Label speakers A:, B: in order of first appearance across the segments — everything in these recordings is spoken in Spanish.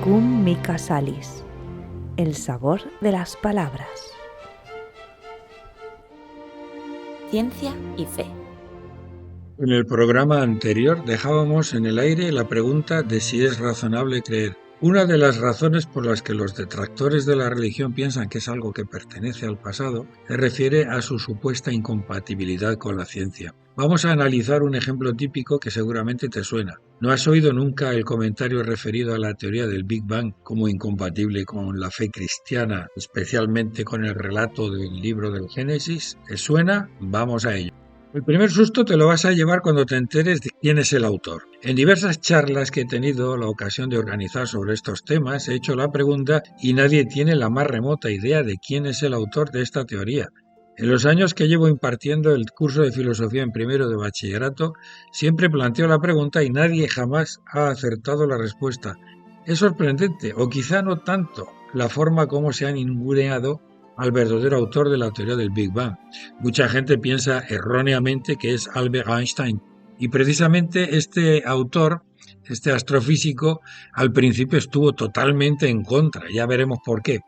A: Cum mica salis, el sabor de las palabras.
B: Ciencia y fe.
C: En el programa anterior dejábamos en el aire la pregunta de si es razonable creer. Una de las razones por las que los detractores de la religión piensan que es algo que pertenece al pasado se refiere a su supuesta incompatibilidad con la ciencia. Vamos a analizar un ejemplo típico que seguramente te suena. ¿No has oído nunca el comentario referido a la teoría del Big Bang como incompatible con la fe cristiana, especialmente con el relato del libro del Génesis? ¿Te suena? Vamos a ello. El primer susto te lo vas a llevar cuando te enteres de quién es el autor. En diversas charlas que he tenido la ocasión de organizar sobre estos temas, he hecho la pregunta y nadie tiene la más remota idea de quién es el autor de esta teoría. En los años que llevo impartiendo el curso de filosofía en primero de bachillerato, siempre planteo la pregunta y nadie jamás ha acertado la respuesta. Es sorprendente, o quizá no tanto, la forma como se han ninguneado al verdadero autor de la teoría del Big Bang. Mucha gente piensa erróneamente que es Albert Einstein, y precisamente este autor, este astrofísico, al principio estuvo totalmente en contra, ya veremos por qué.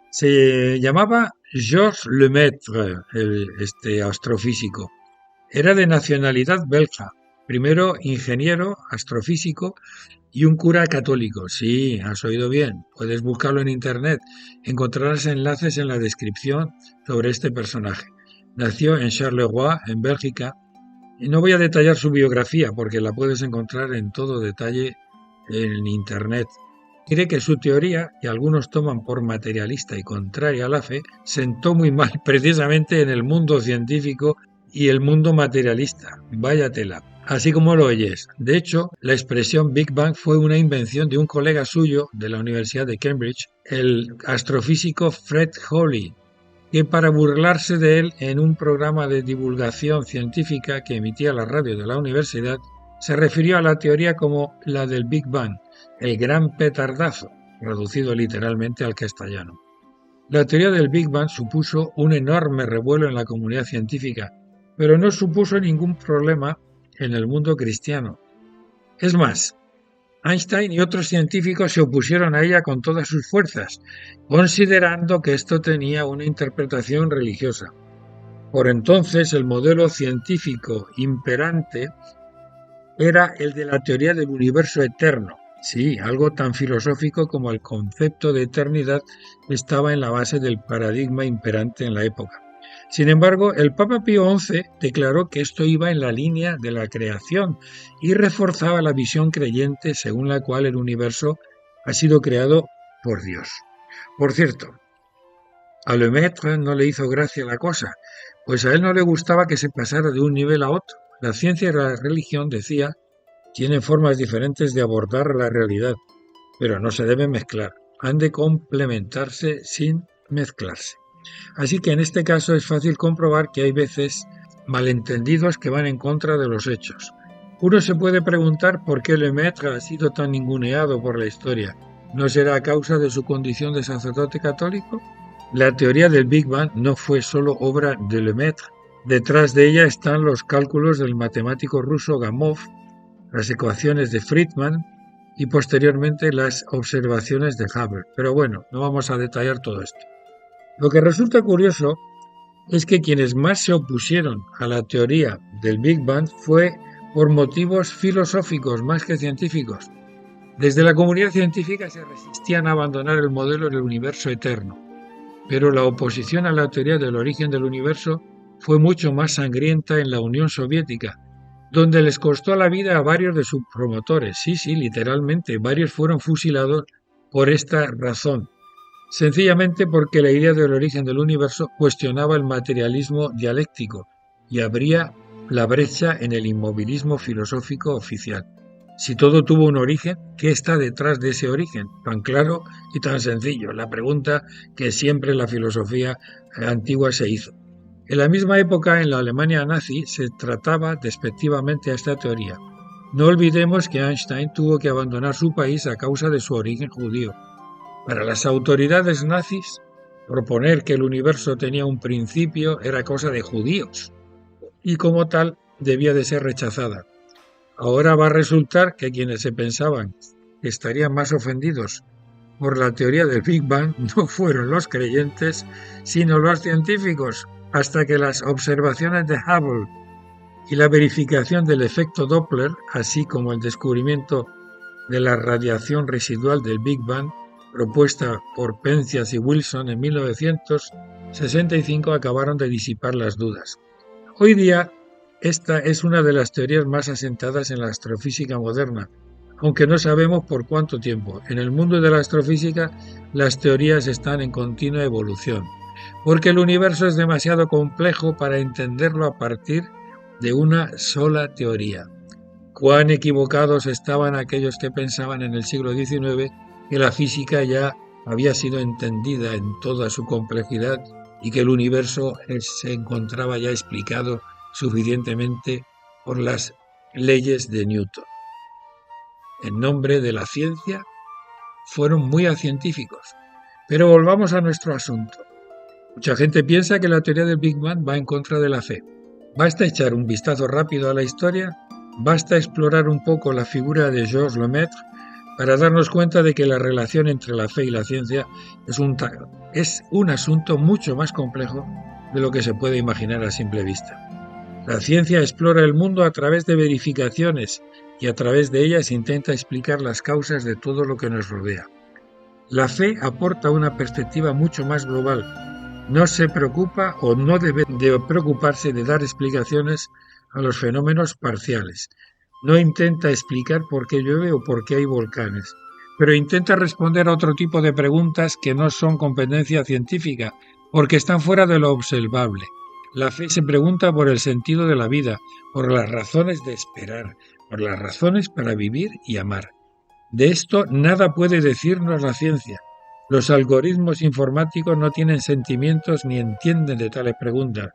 C: Se llamaba Georges Lemaitre, este astrofísico. Era de nacionalidad belga, primero ingeniero astrofísico y un cura católico. Sí, has oído bien. Puedes buscarlo en internet. Encontrarás enlaces en la descripción sobre este personaje. Nació en Charleroi, en Bélgica. Y no voy a detallar su biografía porque la puedes encontrar en todo detalle en internet. Cree que su teoría, que algunos toman por materialista y contraria a la fe, sentó muy mal precisamente en el mundo científico y el mundo materialista. Vaya tela. Así como lo oyes. De hecho, la expresión Big Bang fue una invención de un colega suyo de la Universidad de Cambridge, el astrofísico Fred Hoyle, que para burlarse de él en un programa de divulgación científica que emitía la radio de la universidad, se refirió a la teoría como la del Big Bang, el gran petardazo, traducido literalmente al castellano. La teoría del Big Bang supuso un enorme revuelo en la comunidad científica, pero no supuso ningún problema en el mundo cristiano. Es más, Einstein y otros científicos se opusieron a ella con todas sus fuerzas, considerando que esto tenía una interpretación religiosa. Por entonces, el modelo científico imperante era el de la teoría del universo eterno. Sí, algo tan filosófico como el concepto de eternidad estaba en la base del paradigma imperante en la época. Sin embargo, el Papa Pío XI declaró que esto iba en la línea de la creación y reforzaba la visión creyente según la cual el universo ha sido creado por Dios. Por cierto, a Lemaitre no le hizo gracia la cosa, pues a él no le gustaba que se pasara de un nivel a otro. La ciencia y la religión, decía, tienen formas diferentes de abordar la realidad, pero no se deben mezclar, han de complementarse sin mezclarse. Así que en este caso es fácil comprobar que hay veces malentendidos que van en contra de los hechos. Uno se puede preguntar por qué Lemaitre ha sido tan ninguneado por la historia. ¿No será a causa de su condición de sacerdote católico? La teoría del Big Bang no fue solo obra de Lemaitre. Detrás de ella están los cálculos del matemático ruso Gamov, las ecuaciones de Friedman y posteriormente las observaciones de Hubble. Pero bueno, no vamos a detallar todo esto. Lo que resulta curioso es que quienes más se opusieron a la teoría del Big Bang fue por motivos filosóficos más que científicos. Desde la comunidad científica se resistían a abandonar el modelo del universo eterno, pero la oposición a la teoría del origen del universo fue mucho más sangrienta en la Unión Soviética, donde les costó la vida a varios de sus promotores. Sí, literalmente, varios fueron fusilados por esta razón. Sencillamente porque la idea del origen del universo cuestionaba el materialismo dialéctico y abría la brecha en el inmovilismo filosófico oficial. Si todo tuvo un origen, ¿qué está detrás de ese origen? Tan claro y tan sencillo, la pregunta que siempre la filosofía antigua se hizo. En la misma época, en la Alemania nazi, se trataba despectivamente a esta teoría. No olvidemos que Einstein tuvo que abandonar su país a causa de su origen judío. Para las autoridades nazis, proponer que el universo tenía un principio era cosa de judíos y como tal debía de ser rechazada. Ahora va a resultar que quienes se pensaban que estarían más ofendidos por la teoría del Big Bang no fueron los creyentes, sino los científicos, hasta que las observaciones de Hubble y la verificación del efecto Doppler, así como el descubrimiento de la radiación residual del Big Bang, propuesta por Penzias y Wilson en 1965, acabaron de disipar las dudas. Hoy día, esta es una de las teorías más asentadas en la astrofísica moderna, aunque no sabemos por cuánto tiempo. En el mundo de la astrofísica, las teorías están en continua evolución, porque el universo es demasiado complejo para entenderlo a partir de una sola teoría. Cuán equivocados estaban aquellos que pensaban en el siglo XIX que la física ya había sido entendida en toda su complejidad y que el universo se encontraba ya explicado suficientemente por las leyes de Newton. En nombre de la ciencia, fueron muy científicos. Pero volvamos a nuestro asunto. Mucha gente piensa que la teoría del Big Bang va en contra de la fe. Basta echar un vistazo rápido a la historia, basta explorar un poco la figura de Georges Lemaitre para darnos cuenta de que la relación entre la fe y la ciencia es un asunto mucho más complejo de lo que se puede imaginar a simple vista. La ciencia explora el mundo a través de verificaciones y a través de ellas intenta explicar las causas de todo lo que nos rodea. La fe aporta una perspectiva mucho más global. No se preocupa o no debe de preocuparse de dar explicaciones a los fenómenos parciales. No intenta explicar por qué llueve o por qué hay volcanes, pero intenta responder a otro tipo de preguntas que no son competencia científica, porque están fuera de lo observable. La fe se pregunta por el sentido de la vida, por las razones de esperar, por las razones para vivir y amar. De esto nada puede decirnos la ciencia. Los algoritmos informáticos no tienen sentimientos ni entienden de tales preguntas.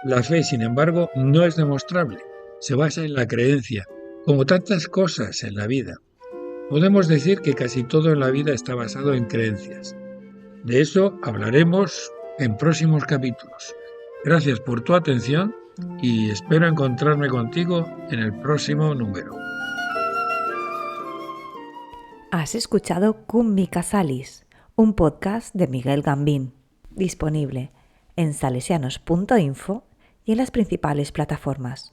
C: La fe, sin embargo, no es demostrable. Se basa en la creencia, como tantas cosas en la vida. Podemos decir que casi todo en la vida está basado en creencias. De eso hablaremos en próximos capítulos. Gracias por tu atención y espero encontrarme contigo en el próximo número.
A: Has escuchado Cum Mica Salis, un podcast de Miguel Gambín, disponible en salesianos.info y en las principales plataformas.